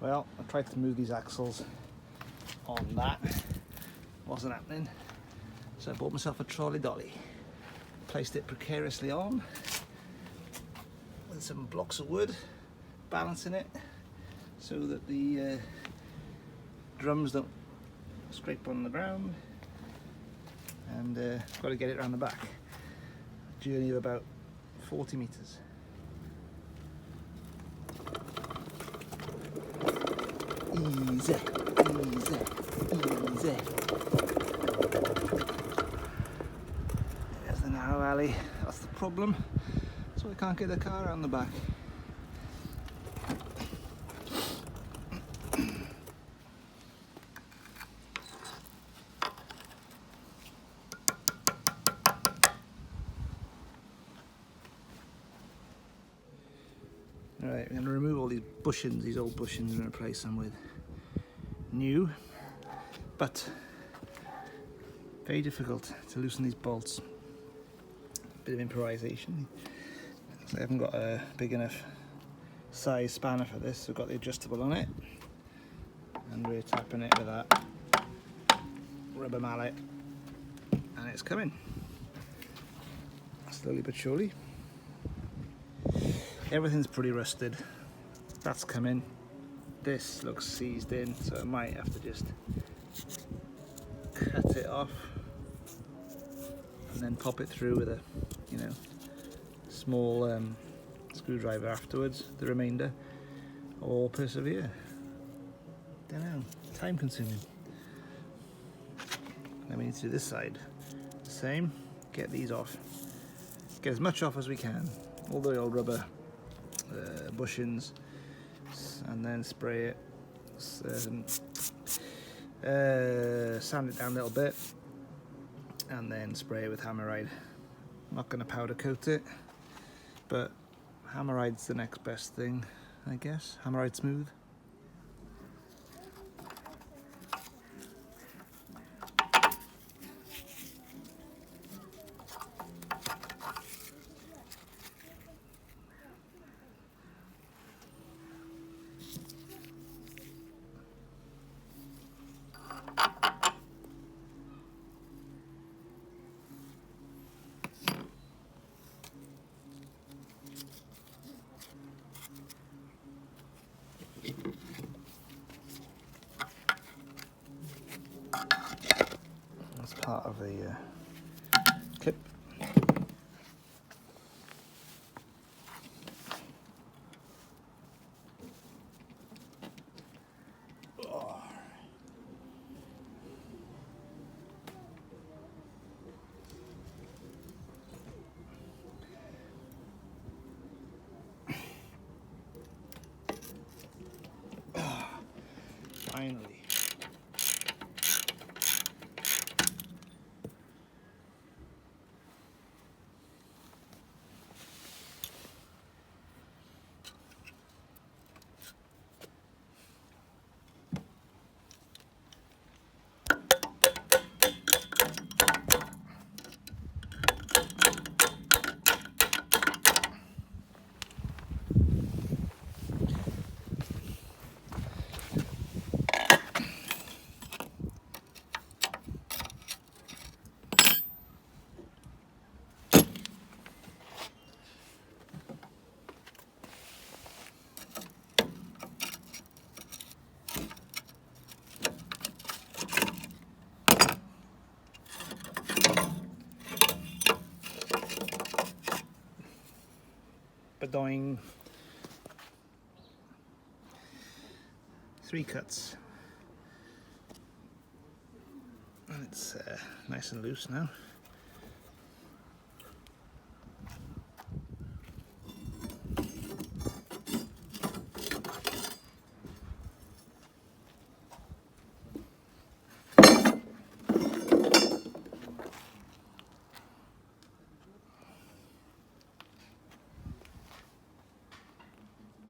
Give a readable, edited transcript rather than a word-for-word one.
Well, I tried to move these axles on that, wasn't happening, so I bought myself a trolley dolly, placed it precariously on with some blocks of wood, balancing it so that the drums don't scrape on the ground, and got to get it around the back. Journey of about 40 meters. Easy, easy, easy. There's the narrow alley, that's the problem. So we can't get the car around the back. Alright, we're going to remove all these bushings, these old bushings, and replace them with new, but very difficult to loosen these bolts. Bit of improvisation. So I haven't got a big enough size spanner for this, so I've got the adjustable on it, and we're tapping it with that rubber mallet, and it's coming. Slowly but surely. Everything's pretty rusted. That's coming. This looks seized in, so I might have to just cut it off and then pop it through with a, small screwdriver afterwards, the remainder, or persevere. Don't know, time consuming. Then we need to do this side. The same, get these off. Get as much off as we can, all the old rubber bushings, and then spray it, sand it down a little bit, and then spray it with Hammerite. I'm not going to powder coat it, but Hammerite's the next best thing, I guess. Hammerite Smooth. That's part of the clip. Oh. Finally. Doing 3 cuts, and it's nice and loose now.